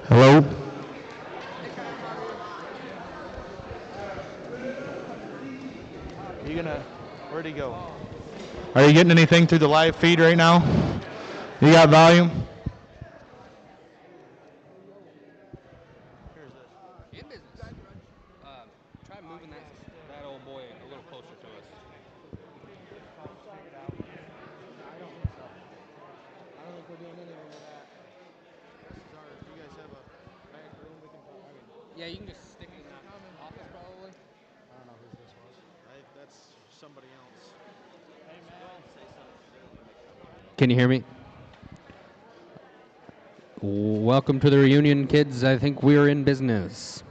Hello? Are you gonna, where'd he go? Are you getting anything through the live feed right now? You got volume? Here's this. In business. Try moving that old boy a little closer to us. Figured out. I don't think so. I don't think we're doing anything with that. This is our, do you guys have a back room we can talk? Yeah, you can just stick it in the office probably. I don't know whose this was. That's somebody else. Hey, man. Can you hear me? Welcome to the reunion, kids. I think we're in business.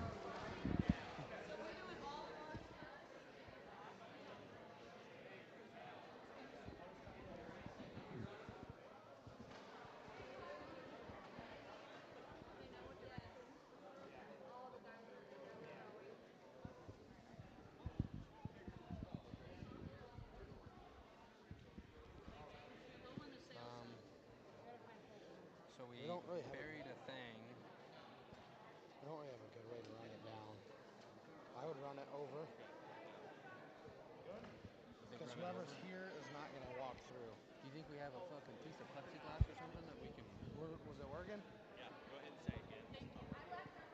So we don't really have buried a thing. I don't really have a good way to run it down. I would run it over. Because whoever's here is not going to walk through. Do you think we have a fucking piece of plexiglass or something that we can... Was it working?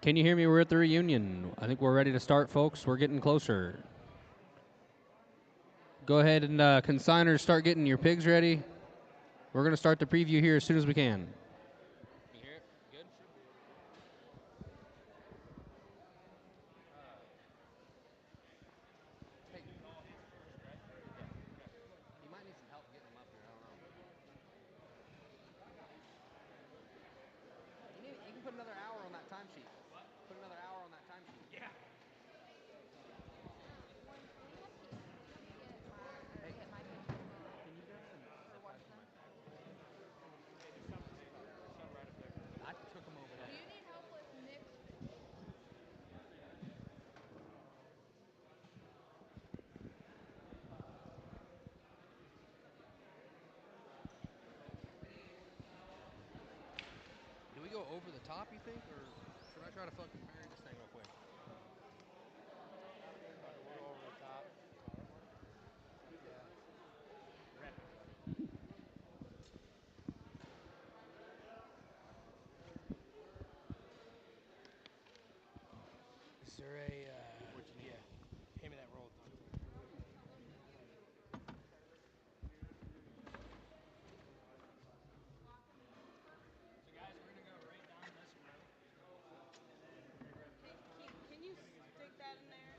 Can you hear me? We're at the reunion. I think we're ready to start, folks. We're getting closer. Go ahead and consigners, start getting your pigs ready. We're going to start the preview here as soon as we can. Can you hear it? Good? Hey. Yeah. You might need some help getting them up here. I don't know. You can put another hour on that timesheet. Put another hour on that timesheet. Yeah. Hey, can you grab some zip ties from my phone? I took them over there. Do you need help with mix? Do we go over the top, you think? Or should I try to fucking bury this thing real quick? We'll go over the top. Yeah. Is there a... what you need? Yeah. Hand me that roll. So guys, we're gonna go right down this road. Hey, can you stick that in there?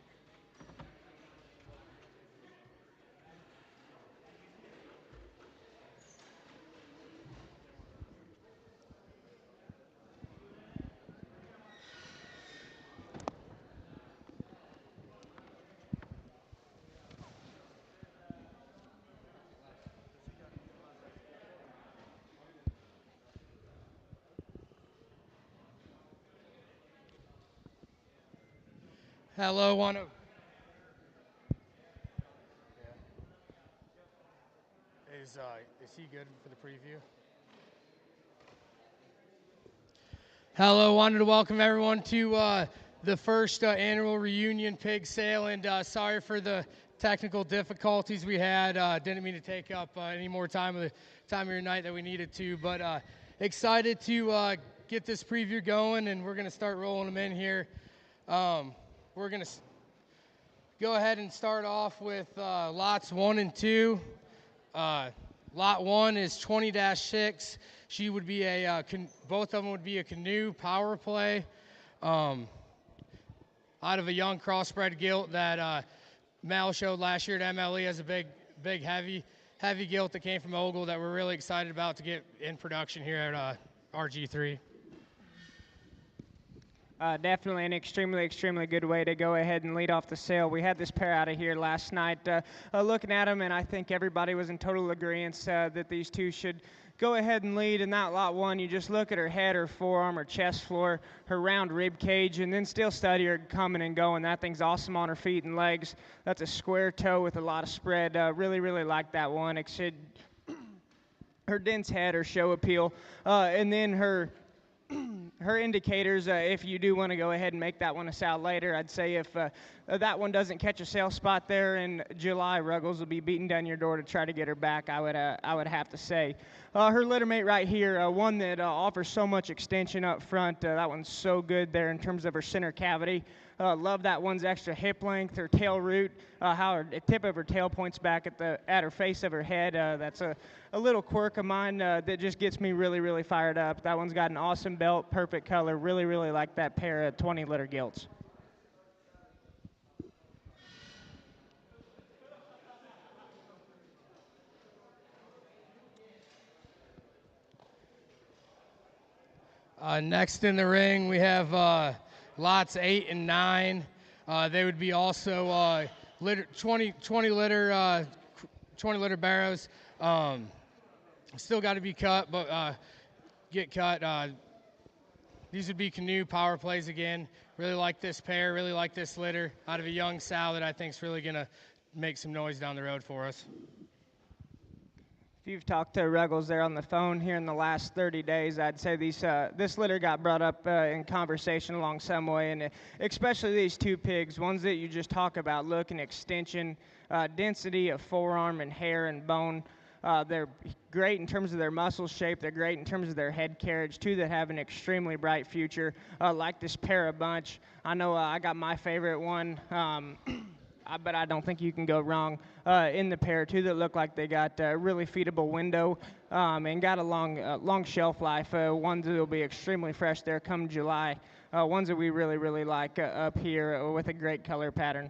Hello, one of... Yeah. Is he good for the preview? Hello, wanted to welcome everyone to the first annual reunion pig sale, and sorry for the technical difficulties we had. Didn't mean to take up any more time of your night that we needed to, but excited to get this preview going, and we're going to start rolling them in here. We're going to go ahead and start off with lots 1 and 2. Lot 1 is 20-6. She would be both of them would be a canoe power play out of a young crossbred gilt that Mal showed last year at MLE as a big heavy gilt that came from Ogle that we're really excited about to get in production here at RG3. Definitely an extremely good way to go ahead and lead off the sale. We had this pair out of here last night looking at them, and I think everybody was in total agreement that these two should go ahead and lead in that lot 1. You just look at her head, her forearm, her chest floor, her round rib cage, and then still study her coming and going. That thing's awesome on her feet and legs. That's a square toe with a lot of spread. Really like that one. It should... her dense head, her show appeal, and then her indicators, if you do want to go ahead and make that one a sale later, I'd say if that one doesn't catch a sale spot there in July, Ruggles will be beating down your door to try to get her back, I would have to say. Her litter mate right here, one that offers so much extension up front. That one's so good there in terms of her center cavity. Love that one's extra hip length, her tail root, how her tip of her tail points back at her face of her head. That's a little quirk of mine that just gets me really, really fired up. That one's got an awesome belt, perfect color. Really, really like that pair of 20-litter gilts. Next in the ring, we have lots 8 and 9. They would be also 20 liter barrows. Still got to be cut, but get cut. These would be canoe power plays again. Really like this pair, really like this litter out of a young sow that I think is really going to make some noise down the road for us. If you've talked to Ruggles there on the phone here in the last 30 days, I'd say this litter got brought up in conversation along some way, and especially these two pigs, ones that you just talk about, look and extension, density of forearm and hair and bone. They're great in terms of their muscle shape. They're great in terms of their head carriage, two that have an extremely bright future, like this pair a bunch. I know I got my favorite one. But I don't think you can go wrong in the pair, two that look like they got a really feedable window and got a long shelf life. Ones that will be extremely fresh there come July. Ones that we really, really like up here with a great color pattern.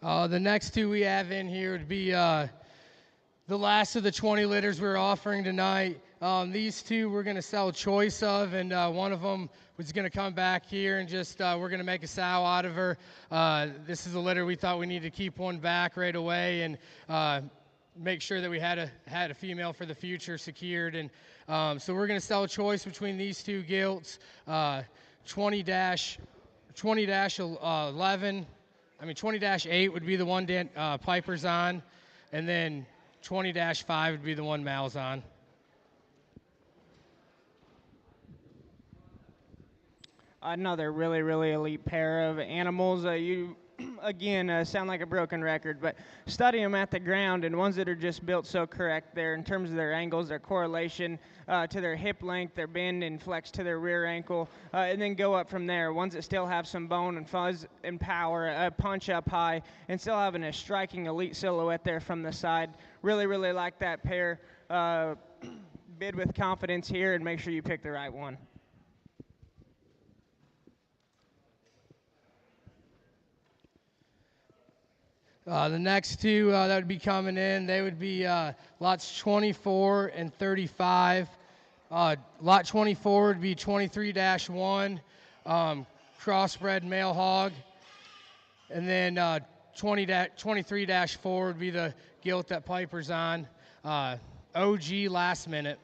The next two we have in here would be the last of the 20 litters we're offering tonight. These two we're going to sell choice of, and one of them was going to come back here and just we're going to make a sow out of her. This is a litter we thought we needed to keep one back right away and make sure that we had a female for the future secured. And so we're going to sell choice between these two gilts, 20-8 would be the one Piper's on, and then 20-5 would be the one Mal's on. Another really, really elite pair of animals. You, again, sound like a broken record, but study them at the ground, and ones that are just built so correct there in terms of their angles, their correlation to their hip length, their bend and flex to their rear ankle, and then go up from there. Ones that still have some bone and fuzz and power, punch up high, and still having a striking elite silhouette there from the side. Really, really like that pair. Bid with confidence here and make sure you pick the right one. The next two that would be coming in, they would be lots 24 and 35. Lot 24 would be 23-1, crossbred male hog. And then 23-4 would be the gilt that Piper's on. OG last minute.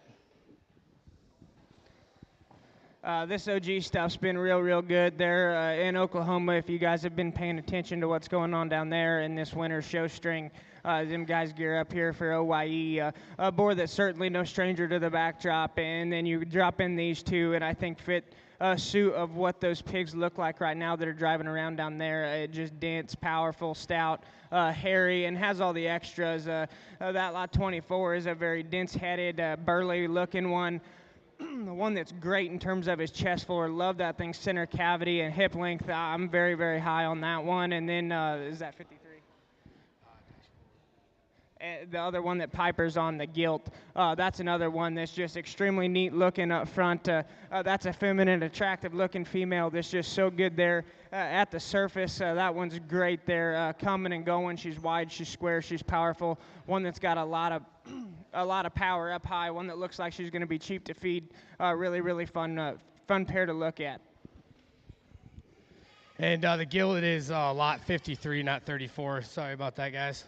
This OG stuff's been real good there in Oklahoma. If you guys have been paying attention to what's going on down there in this winter show string, them guys gear up here for OYE. A boar that's certainly no stranger to the backdrop, and then you drop in these two, and I think fit a suit of what those pigs look like right now that are driving around down there. Just dense, powerful, stout, hairy, and has all the extras. That lot 24 is a very dense-headed, burly-looking one. The one that's great in terms of his chest floor. Love that thing's center cavity and hip length. I'm very high on that one. And then, is that 53? The other one that Piper's on, the gilt, that's another one that's just extremely neat looking up front. That's a feminine, attractive looking female that's just so good there at the surface. That one's great there, coming and going. She's wide, she's square, she's powerful. One that's got a lot of power up high. One that looks like she's going to be cheap to feed. Really fun pair to look at. And the gilt is lot 53, not 34. Sorry about that, guys.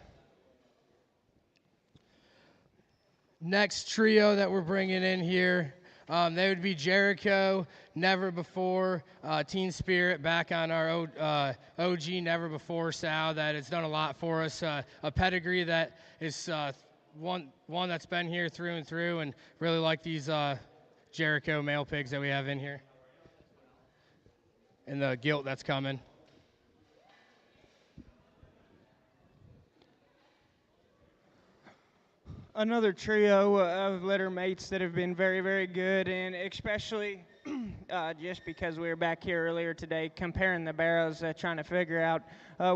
Next trio that we're bringing in here, They would be Jericho, Never Before, Teen Spirit, back on our OG Never Before sow that has done a lot for us. A pedigree that is one that's been here through and through, and really like these Jericho male pigs that we have in here. And the gilt that's coming. Another trio of litter mates that have been very, very good, and especially just because we were back here earlier today comparing the barrows, trying to figure out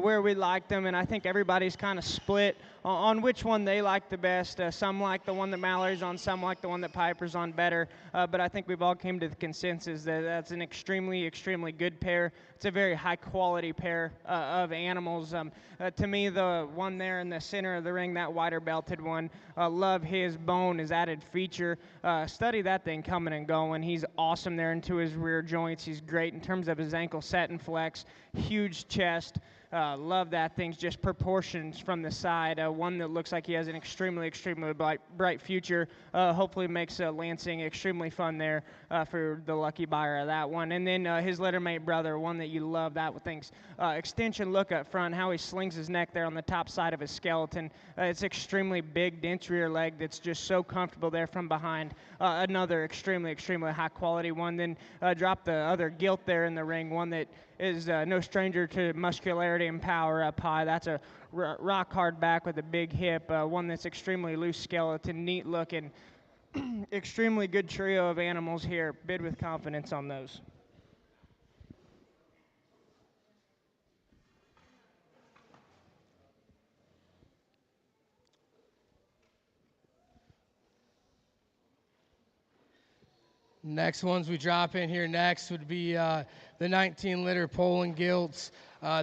where we liked them, and I think everybody's kind of split on which one they like the best. Some like the one that Mallory's on, some like the one that Piper's on better, but I think we've all came to the consensus that that's an extremely, extremely good pair. It's a very high-quality pair of animals. To me, the one there in the center of the ring, that wider-belted one, love his bone, his added feature. Study that thing coming and going. He's awesome there into his rear joints. He's great in terms of his ankle set and flex. Huge chest. Love that thing's just proportions from the side. One that looks like he has an extremely, extremely bright future. Hopefully makes Lansing extremely fun there for the lucky buyer of that one. And then his littermate brother, one that you love, that thing's extension look up front, how he slings his neck there on the top side of his skeleton. It's extremely big, dense rear leg that's just so comfortable there from behind. Another extremely, extremely high quality one. Then drop the other gilt there in the ring, one that is no stranger to muscularity and power up high. That's a rock hard back with a big hip, one that's extremely loose skeleton, neat looking. Extremely good trio of animals here. Bid with confidence on those. Next ones we drop in here next would be the 19-liter Poland gilts.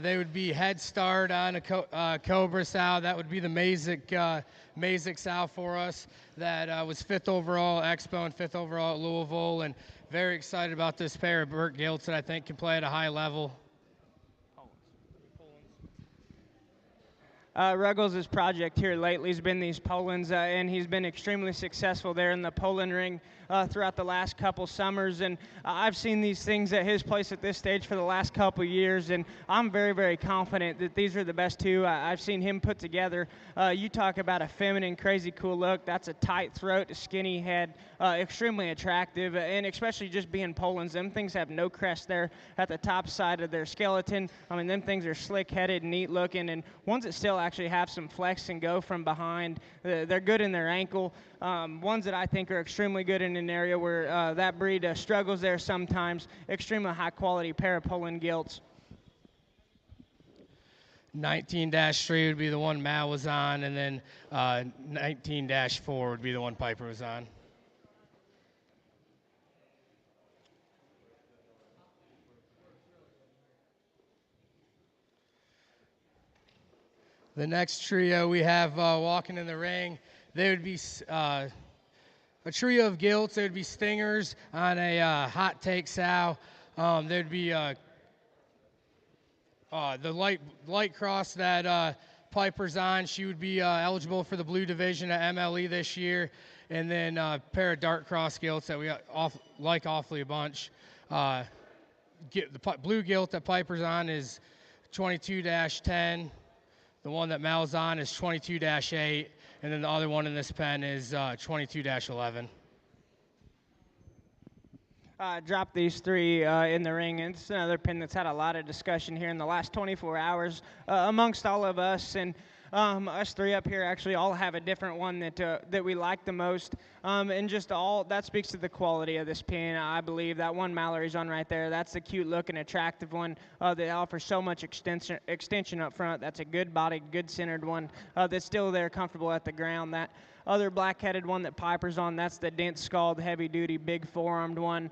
They would be head start on a Cobra sow. That would be the Mazik sow for us. That was 5th overall at Expo and 5th overall at Louisville. And very excited about this pair of Burt gilts that I think can play at a high level. Ruggles' project here lately has been these Polands, and he's been extremely successful there in the Poland ring throughout the last couple summers. And I've seen these things at his place at this stage for the last couple years, and I'm very, very confident that these are the best two I've seen him put together. You talk about a feminine, crazy cool look. That's a tight throat, a skinny head, extremely attractive, and especially just being Polands. Them things have no crest there at the top side of their skeleton. I mean, them things are slick-headed, neat looking, and ones that still actually have some flex and go from behind. They're good in their ankle. Ones that I think are extremely good in an area where that breed struggles there sometimes. Extremely high-quality pair of Poland gilts. 19-3 would be the one Mal was on, and then 19-4 would be the one Piper was on. The next trio we have walking in the ring, they would be a trio of gilts. They would be Stingers on a hot take sow. There'd be the light cross that Piper's on. She would be eligible for the blue division at MLE this year. And then a pair of dark cross gilts that we like awfully a bunch. The blue gilt that Piper's on is 22-10. The one that Mal's on is 22-8, and then the other one in this pen is 22-11. Drop these three in the ring. And it's another pin that's had a lot of discussion here in the last 24 hours amongst all of us. And us three up here actually all have a different one that we like the most. And just all that speaks to the quality of this pin. I believe that one Mallory's on right there, that's the cute looking, attractive one that offers so much extension up front. That's a good body, good centered one that's still there, comfortable at the ground. That other black-headed one that Piper's on, that's the dense skulled, heavy-duty, big four-armed one.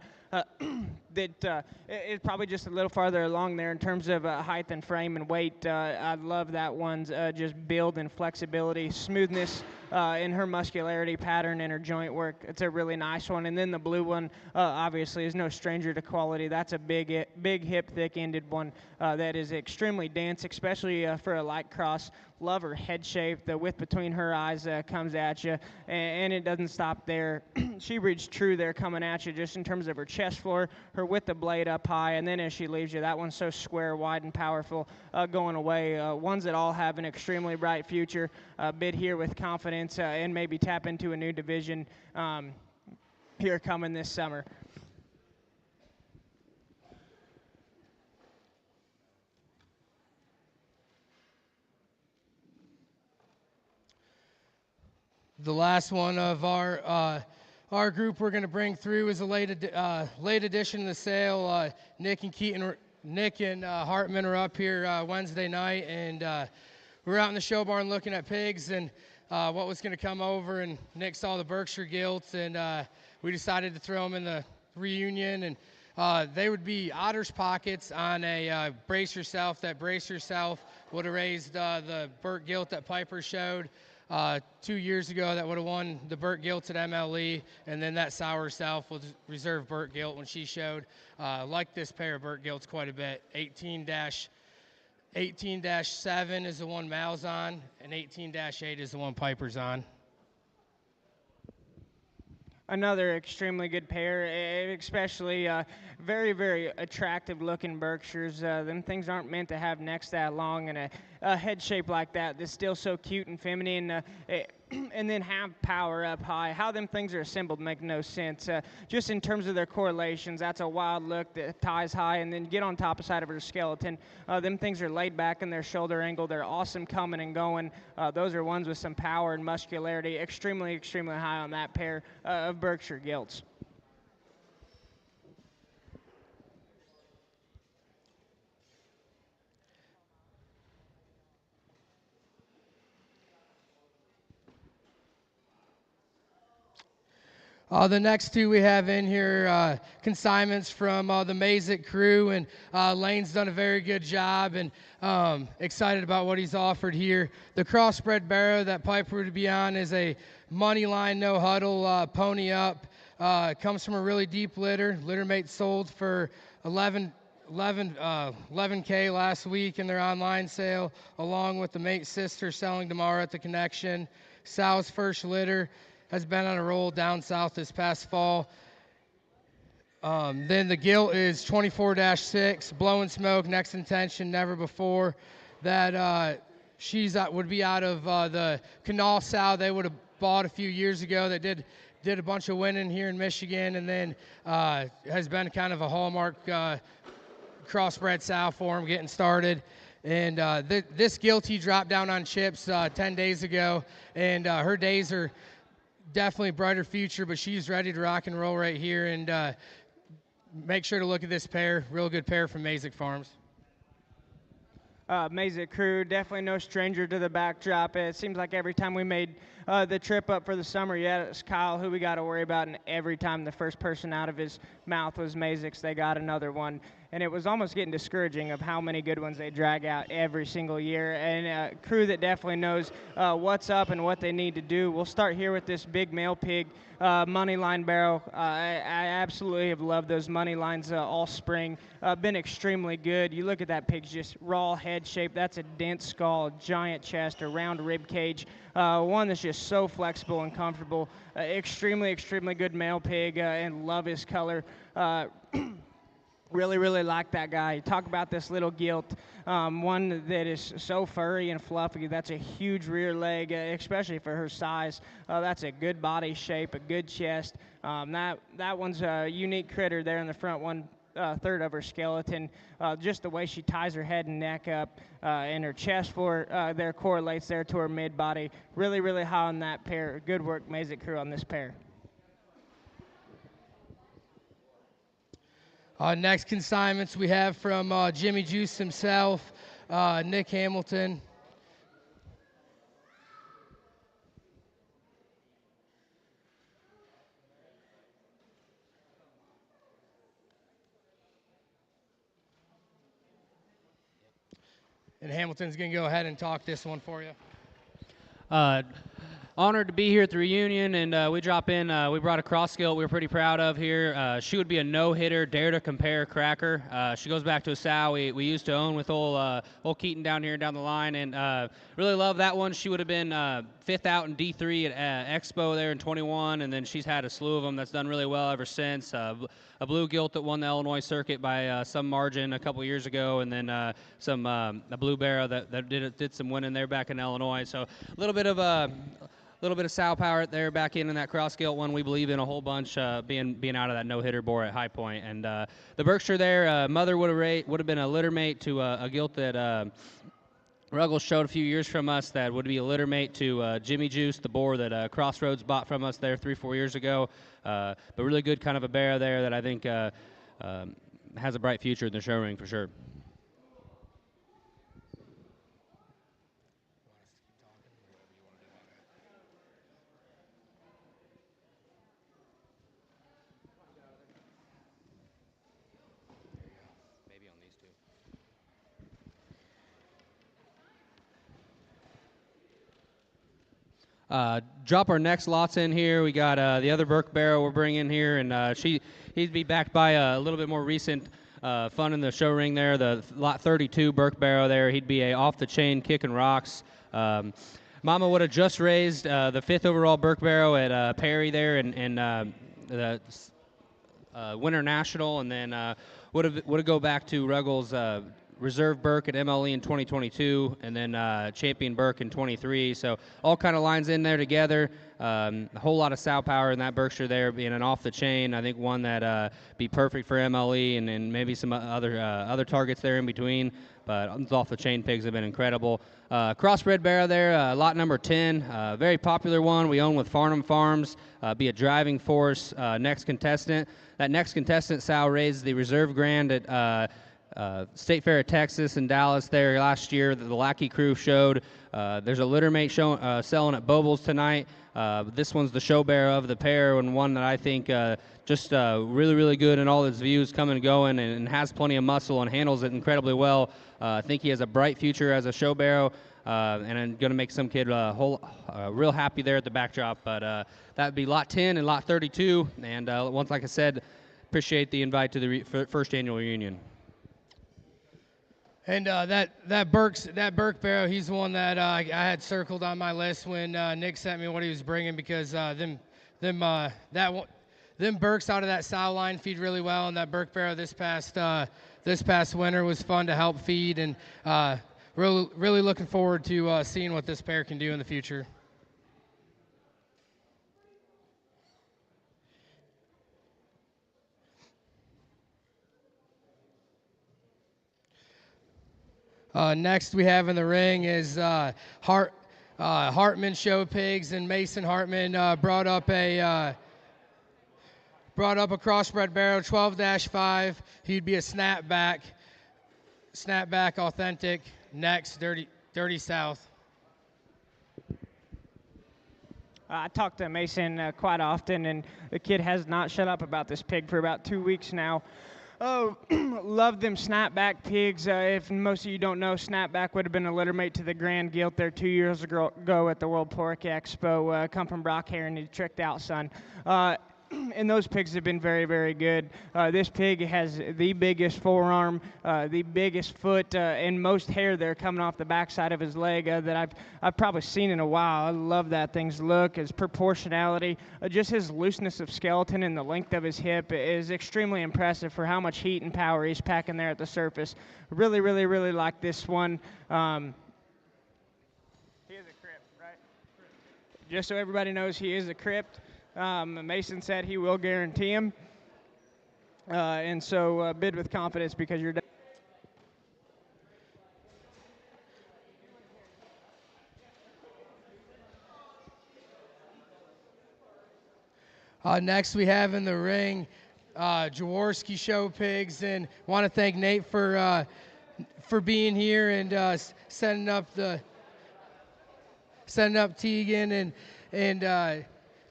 That is probably just a little farther along there in terms of height and frame and weight. I love that one's just build and flexibility, smoothness in her muscularity pattern and her joint work. It's a really nice one. And then the blue one, obviously, is no stranger to quality. That's a big hip, thick-ended one that is extremely dense, especially for a light cross. Love her head shape. The width between her eyes comes at you, and it doesn't stop there. She reads true there coming at you just in terms of her chest floor, her width of blade up high, and then as she leaves you, that one's so square, wide, and powerful going away. Ones that all have an extremely bright future. Bid here with confidence and maybe tap into a new division here coming this summer. The last one of our group we're going to bring through is a late addition to the sale. Nick and Hartman are up here Wednesday night, and we're out in the show barn looking at pigs and what was going to come over. And Nick saw the Berkshire gilts, and we decided to throw them in the reunion. And they would be otter's pockets on a brace yourself. That brace yourself would have raised the Burt gilt that Piper showed 2 years ago. That would have won the Burt Gilts at MLE, and then that sour self was reserve Burt Gilt when she showed. Like this pair of Burt Gilts quite a bit. 18-7 is the one Mal's on, and 18-8 is the one Piper's on. Another extremely good pair, especially very, very attractive looking Berkshires. Them things aren't meant to have necks that long and a head shape like that that's still so cute and feminine, and then have power up high. How them things are assembled make no sense. Just in terms of their correlations, that's a wild look that ties high and then get on top of side of her skeleton. Them things are laid back in their shoulder angle. They're awesome coming and going. Those are ones with some power and muscularity. Extremely, extremely high on that pair of Berkshire gilts. The next two we have in here, consignments from the Mazik crew, and Lane's done a very good job, and excited about what he's offered here. The crossbred barrow that Piper would be on is a money line, no huddle, pony up. Comes from a really deep litter. Litter mate sold for 11K last week in their online sale, along with the mate sister selling tomorrow at the Connection. Sal's first litter has been on a roll down south this past fall. Then the gilt is 24-6, blowing smoke, next intention, never before. That would be out of the Canal sow they would have bought a few years ago that did a bunch of winning here in Michigan, and then has been kind of a hallmark crossbred sow for him getting started. And this gilt he dropped down on chips 10 days ago, and her days are definitely a brighter future, but she's ready to rock and roll right here. And make sure to look at this pair. Real good pair from Mazik Farms. Mazik crew, definitely no stranger to the backdrop. It seems like every time we made the trip up for the summer, it's Kyle who we got to worry about, and every time the first person out of his mouth was Mazik's, they got another one. And it was almost getting discouraging of how many good ones they drag out every single year. And a crew that definitely knows what's up and what they need to do. We'll start here with this big male pig money line barrow. I absolutely have loved those money lines all spring. Been extremely good. You look at that pig's just raw head shape. That's a dense skull, giant chest, a round rib cage. One that's just so flexible and comfortable. Extremely, extremely good male pig, and love his color. Really, really like that guy. Talk about this little gilt, one that is so furry and fluffy. That's a huge rear leg, especially for her size. That's a good body shape, a good chest. That one's a unique critter there in the front, 1/3 of her skeleton. Just the way she ties her head and neck up, and her chest floor there correlates there to her mid body. Really, really high on that pair. Good work, Mazik crew, on this pair. Next consignments we have from Jimmy Juice himself, Nick Hamilton. And Hamilton's going to go ahead and talk this one for you. Honored to be here at the reunion, and we drop in. We brought a cross skill we were pretty proud of here. She would be a no-hitter, dare to compare cracker. She goes back to a sow we used to own with old Keaton down here down the line, and really love that one. She would have been 5th out in D3 at Expo there in 21, and then she's had a slew of them that's done really well ever since. A blue gilt that won the Illinois circuit by some margin a couple years ago, and then a blue barrow that did some winning there back in Illinois. So a little bit of sow power there back in that cross gilt one. We believe in a whole bunch being out of that no-hitter bore at High Point. And the Berkshire there, mother would have been a litter mate to a gilt that Ruggles showed a few years from us that would be a litter mate to Jimmy Juice, the boar that Crossroads bought from us there 3-4 years ago. But really good kind of a barrow there that I think has a bright future in the show ring for sure. Drop our next lots in here. We got the other Burke barrow we're bringing here, and he'd be backed by a little bit more recent fun in the show ring there. The lot 32 Burke barrow there. He'd be a off-the-chain kicking rocks. Mama would have just raised the 5th overall Burke barrow at Perry there in the Winter National, and then would have go back to Ruggles Reserve Burke at MLE in 2022, and then Champion Burke in 23. So all kind of lines in there together. A whole lot of sow power in that Berkshire there, being an off the chain. I think one that be perfect for MLE, and maybe some other targets there in between. But off the chain pigs have been incredible. Crossbred barrow there, lot number 10, very popular one. We own with Farnham Farms. Be a driving force. Next contestant. That next contestant sow raised the Reserve Grand at State Fair of Texas and Dallas there last year that the Lackey crew showed. There's a litter mate selling at Bobles tonight. This one's the show barrow of the pair, and one that I think just really, really good in all his views, coming and going, and has plenty of muscle and handles it incredibly well. I think he has a bright future as a show barrow, and I'm going to make some kid real happy there at the backdrop. But that would be lot 10 and lot 32. And once, like I said, appreciate the invite to the first annual reunion. And that Burke barrow, he's the one that I had circled on my list when Nick sent me what he was bringing, because them Burks out of that sow line feed really well, and that Burke barrow this past winter was fun to help feed, and really looking forward to seeing what this pair can do in the future. Next we have in the ring is Hartman Show Pigs, and Mason Hartman brought up a crossbred barrow, 12-5. He'd be a snapback authentic. Next, Dirty South. I talk to Mason quite often, and the kid has not shut up about this pig for about 2 weeks now. Oh, love them snapback pigs. If most of you don't know, snapback would have been a litter mate to the Grand Gilt there 2 years ago at the World Pork Expo. Come from Brock Hair, and he tricked out, son. And those pigs have been very, very good. This pig has the biggest forearm, the biggest foot, and most hair there coming off the backside of his leg that I've probably seen in a while. I love that thing's look, his proportionality, just his looseness of skeleton and the length of his hip is extremely impressive for how much heat and power he's packing there at the surface. Really, really, really like this one. He is a crypt, right? Just so everybody knows, he is a crypt. Mason said he will guarantee him, and so bid with confidence because you're. Next we have in the ring Jaworski Show Pigs, and want to thank Nate for being here and setting up Tegan, and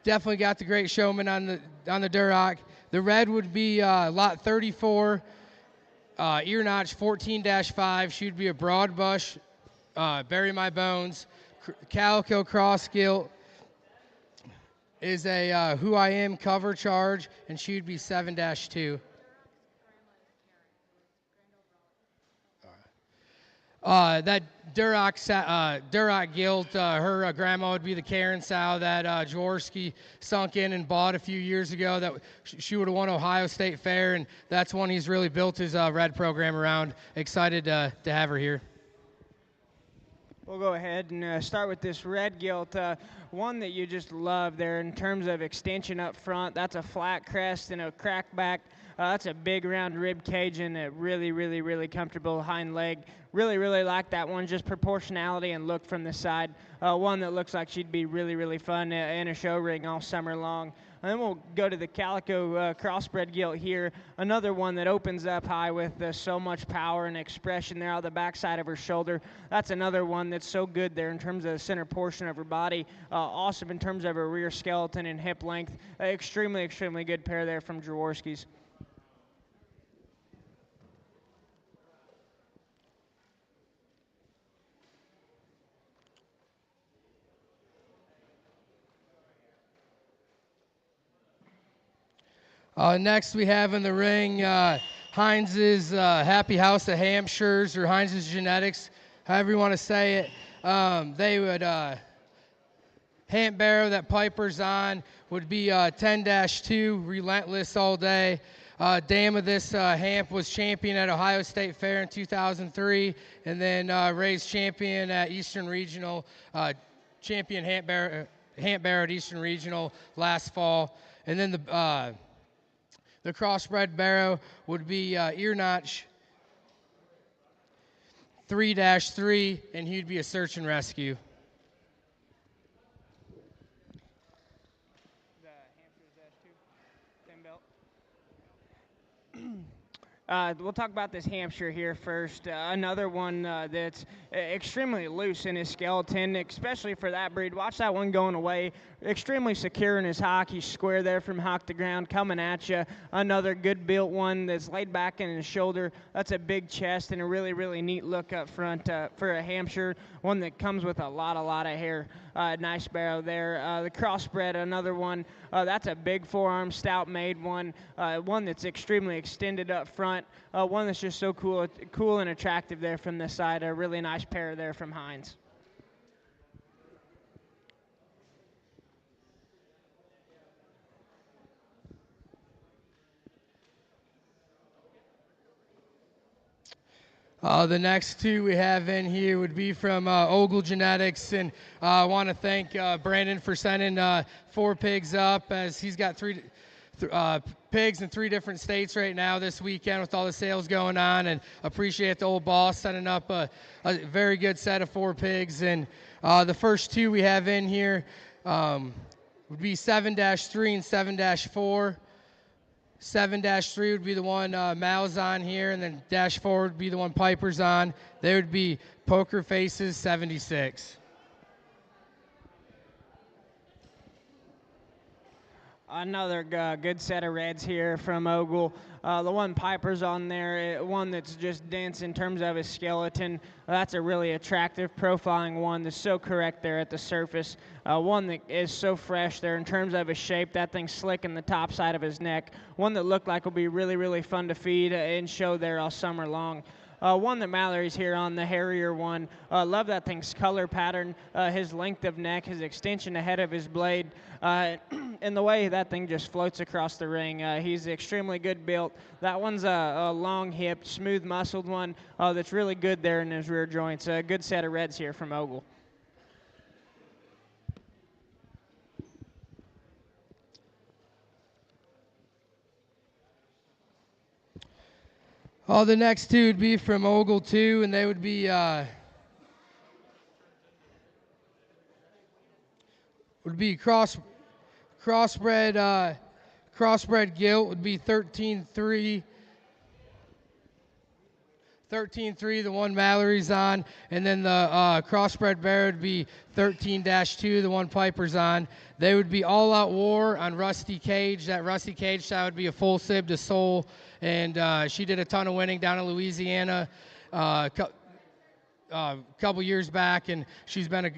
definitely got the great showman on the Duroc. The red would be lot 34, ear notch 14-5. She'd be a broad bush, bury my bones, calico cross gilt, is a Who I Am cover charge, and she would be 7-2. That Duroc Gilt, her grandma would be the Karen sow that Jaworski sunk in and bought a few years ago. That she would have won Ohio State Fair, and that's one he's really built his red program around. Excited to have her here. We'll go ahead and start with this red gilt, one that you just love there in terms of extension up front. That's a flat crest and a crack back. That's a big round rib cage and a really, really, really comfortable hind leg. Really, really like that one, just proportionality and look from the side. One that looks like she'd be really, really fun in a show ring all summer long. And then we'll go to the calico crossbred gilt here. Another one that opens up high with so much power and expression there on the backside of her shoulder. That's another one that's so good there in terms of the center portion of her body. Awesome in terms of her rear skeleton and hip length. Extremely, extremely good pair there from Jaworski's. Next we have in the ring Heinz's Happy House of Hampshires, or Heinz's Genetics, however you want to say it. They would, Hamp Barrow that Piper's on would be 10-2, relentless all day. Dam of this Hamp was champion at Ohio State Fair in 2003, and then raised champion at Eastern Regional, champion Hamp Barrow at Eastern Regional last fall. And then the crossbred barrow would be Ear Notch 3-3, and he'd be a search and rescue. The Hampshire's S2, 10 belt. We'll talk about this Hampshire here first. Another one that's extremely loose in his skeleton, especially for that breed. Watch that one going away. Extremely secure in his hock. He's square there from hock to ground, coming at you. Another good built one that's laid back in his shoulder. That's a big chest and a really, really neat look up front for a Hampshire. One that comes with a lot of hair. Nice barrow there. The crossbred, another one. That's a big forearm, stout made one. One that's extremely extended up front. One that's just so cool and attractive there from this side. A really nice pair there from Heinz. The next two we have in here would be from Ogle Genetics, and I want to thank Brandon for sending 4 pigs up, as he's got 3 pigs in 3 different states right now this weekend with all the sales going on, and appreciate the old boss sending up a very good set of 4 pigs. And the first 2 we have in here would be 7-3 and 7-4. 7-3 would be the one Mal's on here, and then -4 would be the one Piper's on. They would be Poker Faces 76. Another good set of reds here from Ogle. The one Piper's on there, one that's just dense in terms of his skeleton. That's a really attractive profiling one that's so correct there at the surface. One that is so fresh there in terms of his shape. That thing's slick in the top side of his neck. One that looked like will be really, really fun to feed and show there all summer long. One that Mallory's here on, the Harrier one. Love that thing's color pattern, his length of neck, his extension ahead of his blade, and the way that thing just floats across the ring. He's extremely good built. That one's a long hipped, smooth muscled one that's really good there in his rear joints. A good set of reds here from Ogle. The next 2 would be from Ogle too, and they would be crossbred gilt would be 13-3. 13-3, the one Mallory's on, and then the crossbred bear would be 13-2, the one Piper's on. They would be All Out War on Rusty Cage. That Rusty Cage style would be a full sib to Soul, and she did a ton of winning down in Louisiana couple years back, and she's been a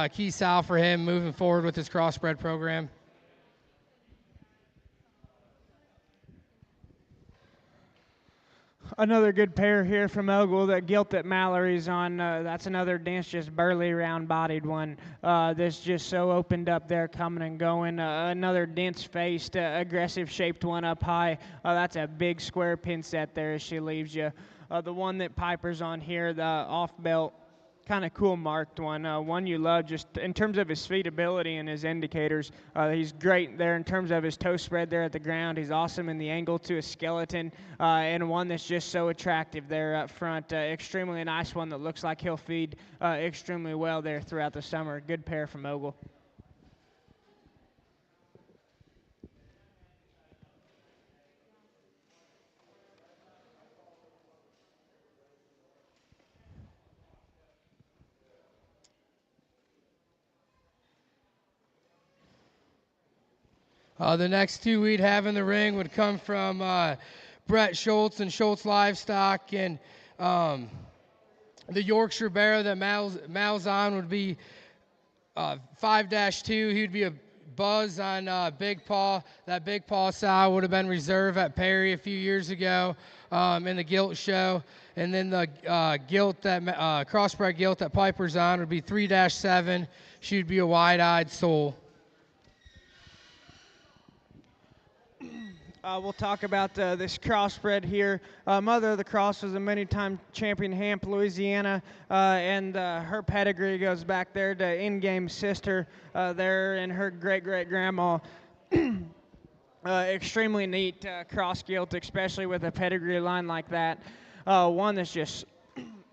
key sow for him moving forward with his crossbred program. Another good pair here from Ogle. That gilt that Mallory's on, that's another dense, just burly, round-bodied one. That's just so opened up there, coming and going. Another dense-faced, aggressive-shaped one up high. That's a big square pin set there as she leaves you. The one that Piper's on here, the off-belt, kind of cool marked one. One you love just in terms of his feedability and his indicators. He's great there in terms of his toe spread there at the ground. He's awesome in the angle to his skeleton, and one that's just so attractive there up front. Extremely nice one that looks like he'll feed extremely well there throughout the summer. Good pair from Ogle. The next two we'd have in the ring would come from Brett Schultz and Schultz Livestock, and the Yorkshire Barrow that Mal's on would be 5-2. He'd be a Buzz on Big Paw. That Big Paw sow would have been reserve at Perry a few years ago in the gilt show. And then the gilt that crossbred gilt that Piper's on would be 3-7. She'd be a wide-eyed soul. We'll talk about this crossbred here. Mother of the Cross was a many-time champion Hamp, Louisiana, and her pedigree goes back there to in-game sister there and her great-great-grandma. Extremely neat cross gilt, especially with a pedigree line like that. One that's just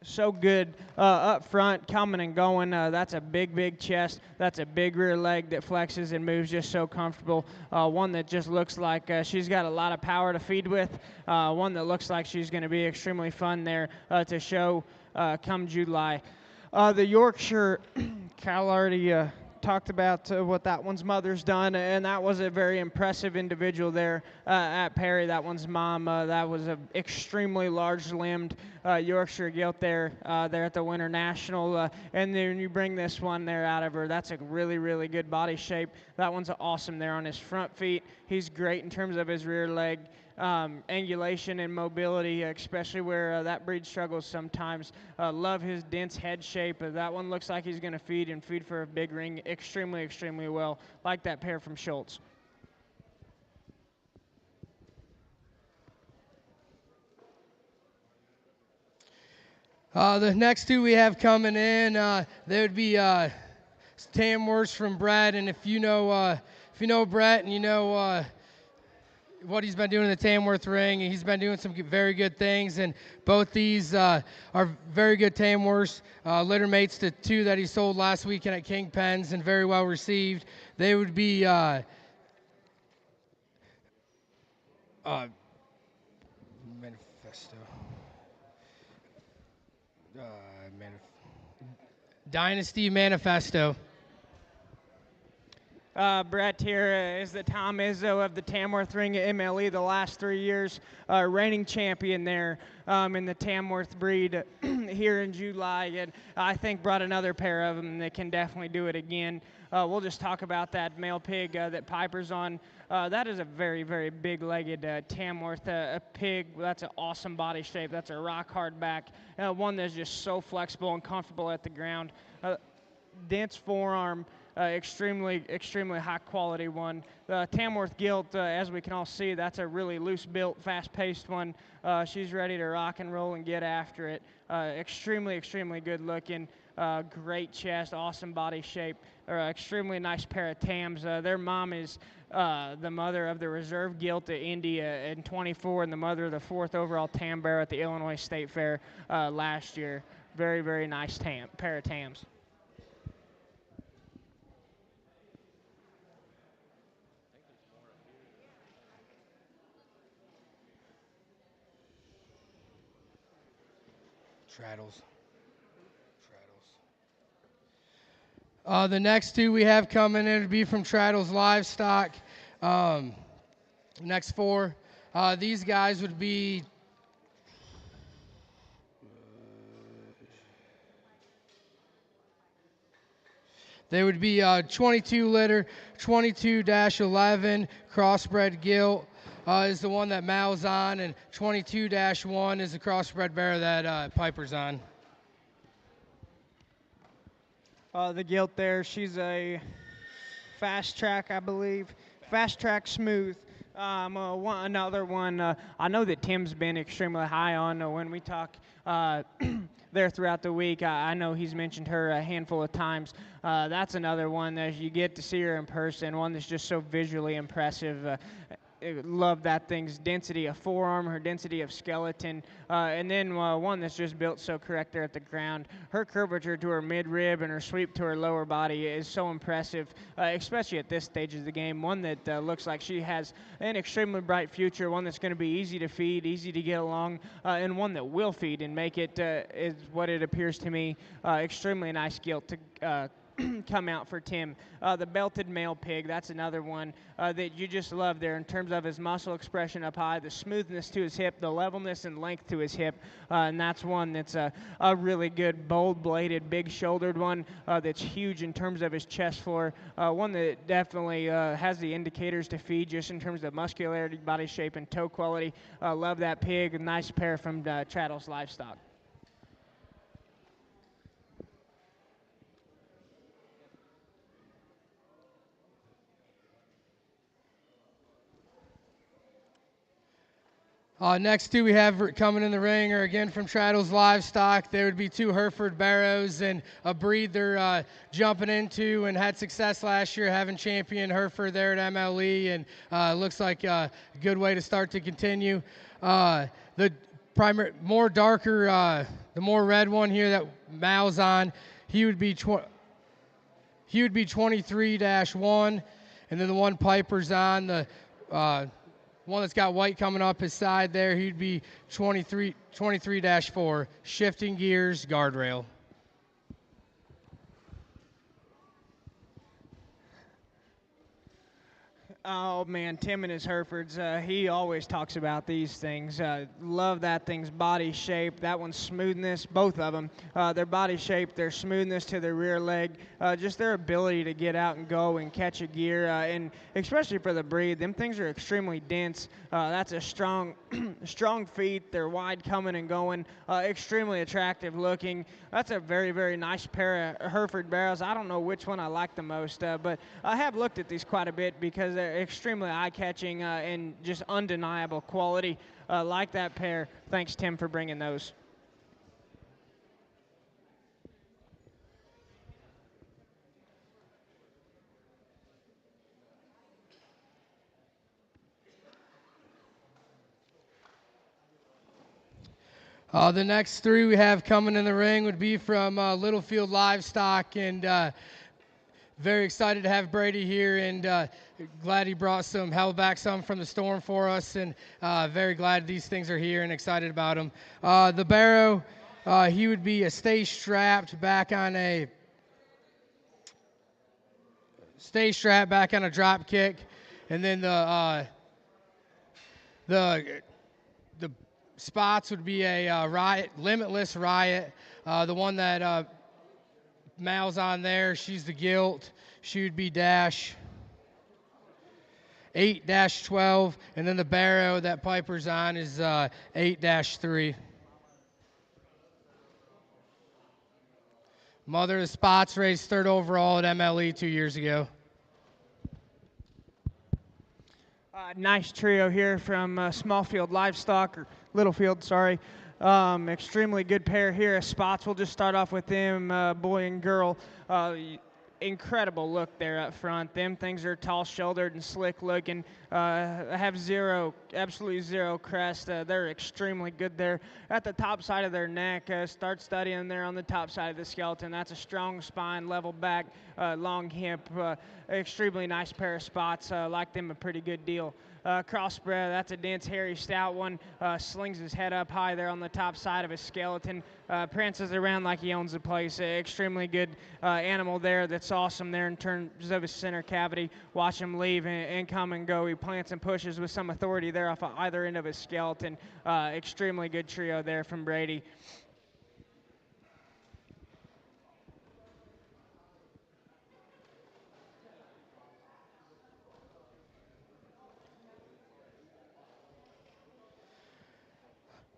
so good up front, coming and going. That's a big chest. That's a big rear leg that flexes and moves just so comfortable. One that just looks like she's got a lot of power to feed with. One that looks like she's going to be extremely fun there to show come July. The Yorkshire, Cal already talked about what that one's mother's done, and that was a very impressive individual there at Perry. That one's mom. That was an extremely large-limbed Yorkshire gilt there at the Winter National, and then you bring this one there out of her. That's a really good body shape. That one's awesome there on his front feet. He's great in terms of his rear leg. Angulation and mobility, especially where that breed struggles sometimes. Love his dense head shape. That one looks like he's going to feed for a big ring extremely well, like that pair from Schultz. The next two we have coming in, they would be Tamworths from Brett, and if you know Brett and you know what he's been doing in the Tamworth ring, he's been doing some very good things, and both these are very good Tamworths, litter mates to two that he sold last weekend at Kingpens and very well received. They would be Dynasty Manifesto. Brett here is the Tom Izzo of the Tamworth Ring at MLE the last 3 years, reigning champion there in the Tamworth breed here in July, and I think brought another pair of them that can definitely do it again. We'll just talk about that male pig that Piper's on. That is a very big-legged Tamworth pig. That's an awesome body shape. That's a rock-hard back, one that's just so flexible and comfortable at the ground. Dense forearm. Extremely high quality one. The Tamworth gilt, as we can all see, that's a really loose built, fast paced one. She's ready to rock and roll and get after it. Extremely good looking. Great chest, awesome body shape. Extremely nice pair of Tams. Their mom is the mother of the reserve gilt at Indy in 24 and the mother of the 4th overall Tam Barrow at the Illinois State Fair last year. Very nice pair of Tams. Traddles. The next two we have coming in would be from Traddles Livestock. Next four. These guys would be they would be 22 litter, 22-11 crossbred gilt. is the one that Mal's on, and 22-1 is the crossbred barrow that Piper's on. The gilt there, she's a fast track, I believe. Fast track smooth. Another one I know that Tim's been extremely high on when we talk there throughout the week. I know he's mentioned her a handful of times. That's another one that you get to see her in person, one that's just so visually impressive. Love that thing's density of forearm, her density of skeleton, and then one that's just built so correct there at the ground. Her curvature to her mid-rib and her sweep to her lower body is so impressive, especially at this stage of the game. One that looks like she has an extremely bright future, one that's going to be easy to feed, easy to get along, and one that will feed and make it, is what it appears to me, extremely nice gilt to come out for Tim. The belted male pig, that's another one that you just love there in terms of his muscle expression up high, the smoothness to his hip, the levelness and length to his hip, and that's one that's a really good bold-bladed, big-shouldered one that's huge in terms of his chest floor, one that definitely has the indicators to feed just in terms of muscularity, body shape, and toe quality. Love that pig. A nice pair from Traddles Livestock. Next two we have coming in the ring are again from Traddles Livestock. There would be two Hereford barrows and a breed they're jumping into and had success last year having champion Hereford there at MLE, and looks like a good way to start to continue. The more darker, the more red one here that Mal's on, he would be 23-1, and then the one Piper's on, the one that's got white coming up his side there, he'd be 23-4, shifting gears, guardrail. Oh man, Tim and his Herefords, he always talks about these things. Love that thing's body shape, that one's smoothness, both of them. Their body shape, their smoothness to their rear leg, just their ability to get out and go and catch a gear, and especially for the breed, them things are extremely dense. That's a strong, strong feet, they're wide coming and going, extremely attractive looking. That's a very, very nice pair of Hereford barrows. I don't know which one I like the most, but I have looked at these quite a bit because they're extremely eye-catching and just undeniable quality. Like that pair. Thanks, Tim, for bringing those. The next three we have coming in the ring would be from Littlefield Livestock, and very excited to have Brady here, and glad he brought held back some from the storm for us, and very glad these things are here and excited about them. The barrow, he would be a stay strapped back on a drop kick, and then the spots would be a Riot, Limitless Riot, the one that Mal's on there, she's the gilt. She would be dash 8-12, and then the barrow that Piper's on is 8-3. Mother of the Spots raised third overall at MLE 2 years ago. Nice trio here from Smallfield Livestock, or Littlefield, sorry. Extremely good pair here of spots. We'll just start off with them, boy and girl. Incredible look there up front. Them things are tall-shouldered and slick-looking. Have absolutely zero crest. They're extremely good there. At the top side of their neck, start studying there on the top side of the skeleton. That's a strong spine, level back, long hip. Extremely nice pair of spots. Like them a pretty good deal. Crossbred, that's a dense, hairy, stout one. Slings his head up high there on the top side of his skeleton. Prances around like he owns the place. Extremely good animal there. That's awesome there in terms of his center cavity. Watch him leave and come and go. He plants and pushes with some authority there off of either end of his skeleton. Extremely good trio there from Brady.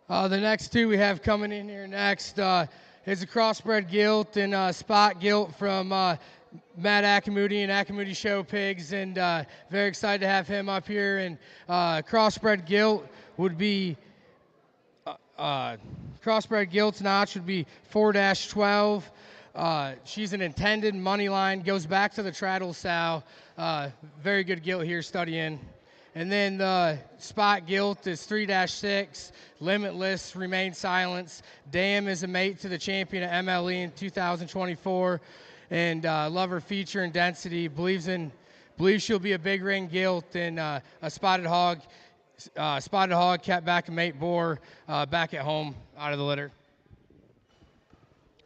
The next two we have coming in here next is a crossbred gilt and spot gilt from Matt Akamuti and Akamuti Show Pigs, and very excited to have him up here. And crossbred gilt would be crossbred gilt's notch would be 4-12. She's an intended money line, goes back to the Traddle sow. Very good gilt here studying. And then the spot gilt is 3-6, limitless, remain silence. Dam is a mate to the champion at MLE in 2024, and love her feature and density. Believes she'll be a big ring gilt, and a spotted hog kept back a mate boar back at home out of the litter.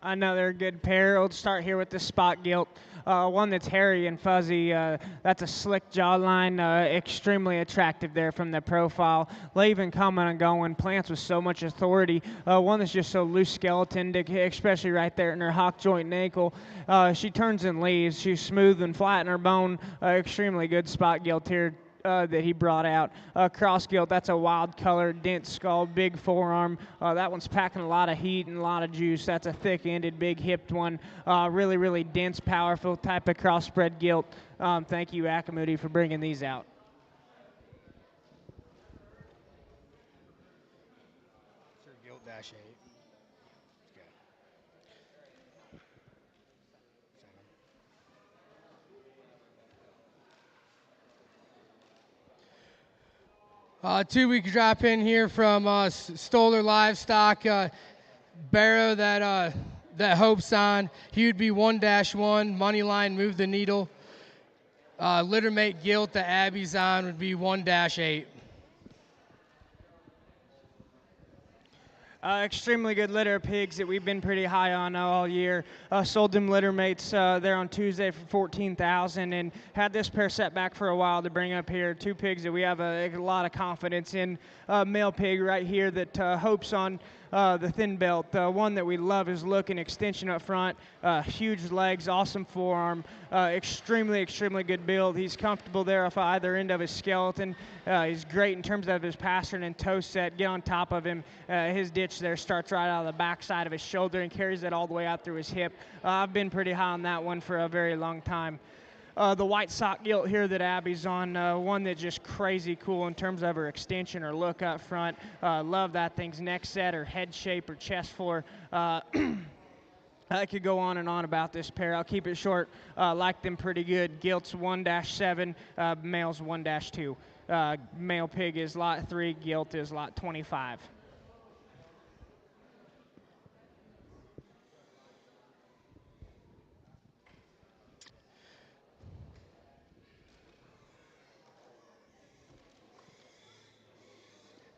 Another good pair. We'll start here with the spot gilt. One that's hairy and fuzzy. That's a slick jawline, extremely attractive there from the profile. Leaving, coming and going, plants with so much authority. One that's just so loose skeleton, especially right there in her hock joint and ankle. She turns and leaves. She's smooth and flat in her bone. Extremely good spot gilt here that he brought out. Cross gilt, that's a wild color, dense skull, big forearm. That one's packing a lot of heat and a lot of juice. That's a thick-ended, big-hipped one. Really, really dense, powerful type of crossbred gilt. Thank you, Akamuti, for bringing these out. Gilt -8. Two-week drop in here from Stoller Livestock Barrow that Hope's on. He would be 1-1, money line, move the needle. Littermate gilt that Abby's on would be 1-8. Extremely good litter of pigs that we've been pretty high on all year. Sold them litter mates there on Tuesday for $14,000, and had this pair set back for a while to bring up here. Two pigs that we have a lot of confidence in. Male pig right here that Hope's on the thin belt. One that we love his look and extension up front. Huge legs, awesome forearm, extremely good build. He's comfortable there off either end of his skeleton. He's great in terms of his pattern and toe set. Get on top of him. His ditch there starts right out of the back side of his shoulder and carries it all the way out through his hip. I've been pretty high on that one for a very long time. The white sock gilt here that Abby's on, one that's just crazy cool in terms of her extension or look up front. Love that thing's neck set or head shape or chest floor. I could go on and on about this pair. I'll keep it short. Like them pretty good. Gilt's 1-7, male's 1-2. Male pig is lot 3, gilt is lot 25.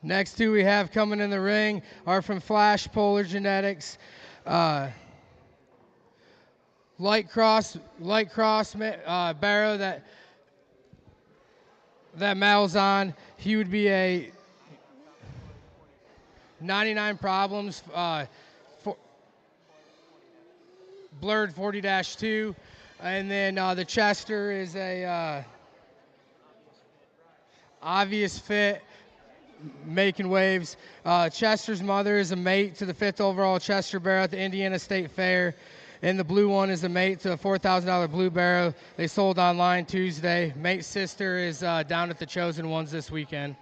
Next two we have coming in the ring are from Flash Polar Genetics. Light cross barrow that Mal's on. He would be a 99 problems blurred 40-2, and then the Chester is a obvious fit, making waves. Chester's mother is a mate to the 5th overall Chester Barrow at the Indiana State Fair, and the blue one is a mate to a $4,000 blue barrow. They sold online Tuesday. Mate's sister is down at the Chosen Ones this weekend.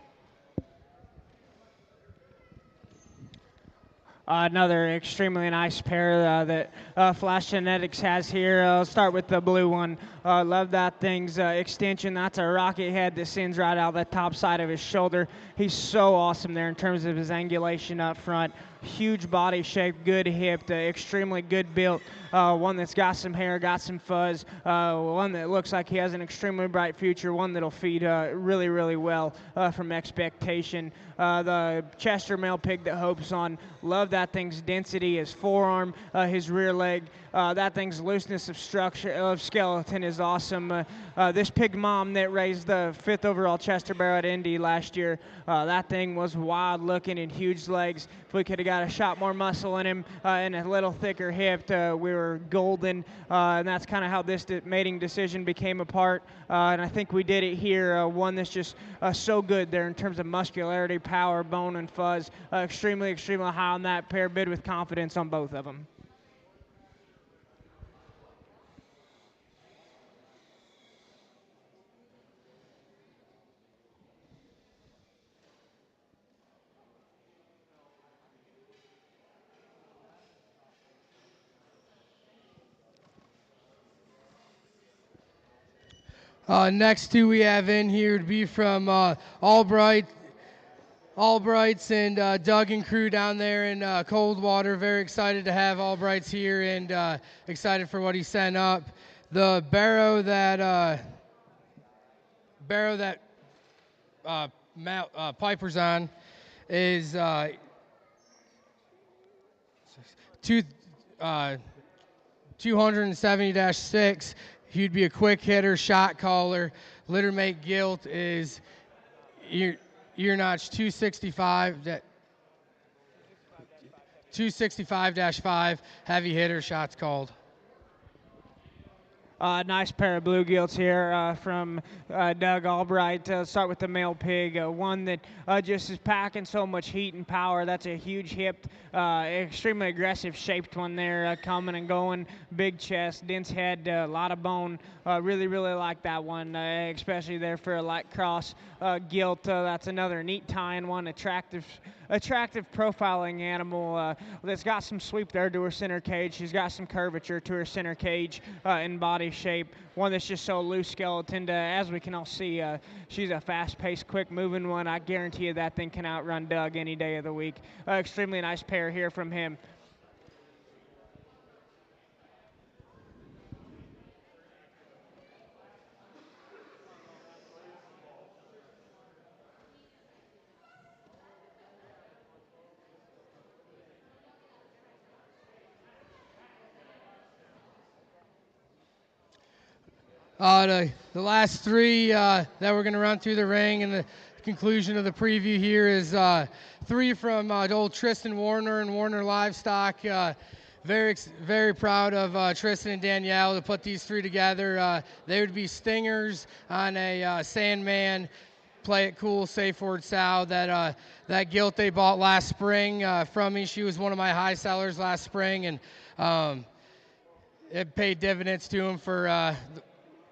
Another extremely nice pair that Flash Genetics has here. I'll start with the blue one. Love that thing's extension. That's a rocket head that sends right out the top side of his shoulder. He's so awesome there in terms of his angulation up front. Huge body shape, good hip, extremely good built. One that's got some hair, got some fuzz. One that looks like he has an extremely bright future. One that'll feed really well from expectation. The Chester male pig that Hope's on. Love that thing's density, his forearm, his rear leg. That thing's looseness of structure, of skeleton is was awesome. This pig mom that raised the 5th overall Chester Barrow at Indy last year, that thing was wild looking and huge legs. If we could have got a shot more muscle in him and a little thicker hip, we were golden. And that's kind of how this mating decision became apart. And I think we did it here. One that's just so good there in terms of muscularity, power, bone, and fuzz. Extremely, extremely high on that pair, bid with confidence on both of them. Next two we have in here would be from Albrights and Doug and crew down there in Coldwater. Very excited to have Albrights here and excited for what he sent up. The barrow that Piper's on is 270-6. He'd be a quick hitter, shot caller. Litter mate gilt is ear notch 265-5. Heavy hitter, shots called. Nice pair of blue gilts here from Doug Albright. Start with the male pig, one that just is packing so much heat and power. That's a huge hipped, extremely aggressive shaped one there, coming and going. Big chest, dense head, a lot of bone. Really, really like that one, especially there for a light cross gilt. That's another neat tying one, attractive profiling animal that's got some sweep there to her center cage. She's got some curvature to her center cage and body shape. One that's just so loose skeleton. As we can all see, she's a fast-paced, quick-moving one. I guarantee you that thing can outrun Doug any day of the week. Extremely nice pair here from him. The last three that we're going to run through the ring and the conclusion of the preview here is three from old Tristan Warner and Warner Livestock. Very proud of Tristan and Danielle to put these three together. They would be stingers on a Sandman, Play It Cool, Safe Word Sow. That gilt they bought last spring from me. She was one of my high sellers last spring, and it paid dividends to him for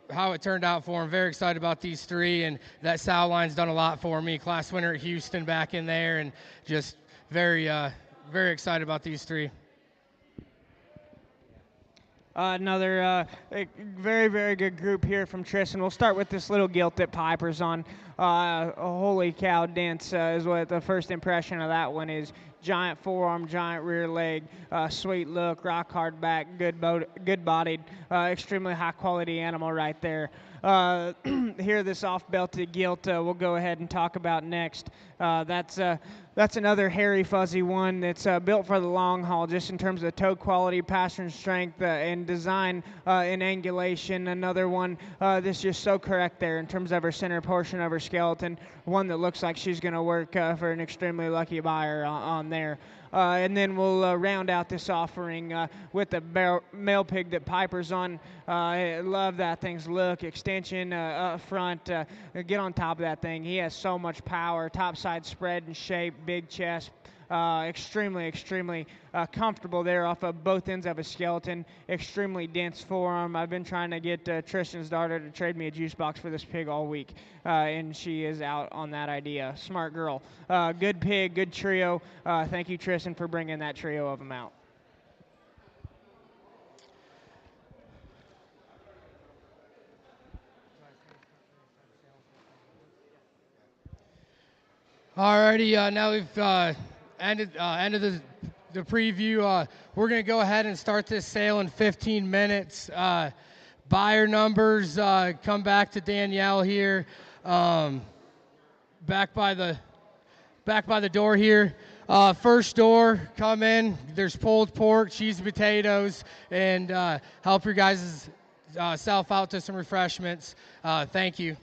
how it turned out for him. Very excited about these three, and that sow line's done a lot for me. Class winner at Houston back in there, and just very excited about these three. Another very, very good group here from Tristan. We'll start with this little gilt that Piper's on. Holy cow, dense is what the first impression of that one is. Giant forearm, giant rear leg, sweet look, rock hard back, good bodied, extremely high quality animal right there. Here, this off-belted gilt we'll go ahead and talk about next. That's another hairy, fuzzy one that's built for the long haul, just in terms of toe quality, pastern strength, and design and angulation. Another one that's just so correct there in terms of her center portion of her skeleton. One that looks like she's going to work for an extremely lucky buyer on there. And then we'll round out this offering with the male pig that Piper's on. I love that thing's look, extension up front. Get on top of that thing. He has so much power, top side spread and shape, big chest. Extremely comfortable there off of both ends of his skeleton. Extremely dense forearm. I've been trying to get Tristan's daughter to trade me a juice box for this pig all week, and she is out on that idea. Smart girl. Good pig, good trio. Thank you, Tristan, for bringing that trio of them out. Alrighty, now we've ended the preview. We're going to go ahead and start this sale in 15 minutes. Buyer numbers, come back to Danielle here. Back by the door here. First door, come in. There's pulled pork, cheese and potatoes, and help your guys self out to some refreshments. Thank you.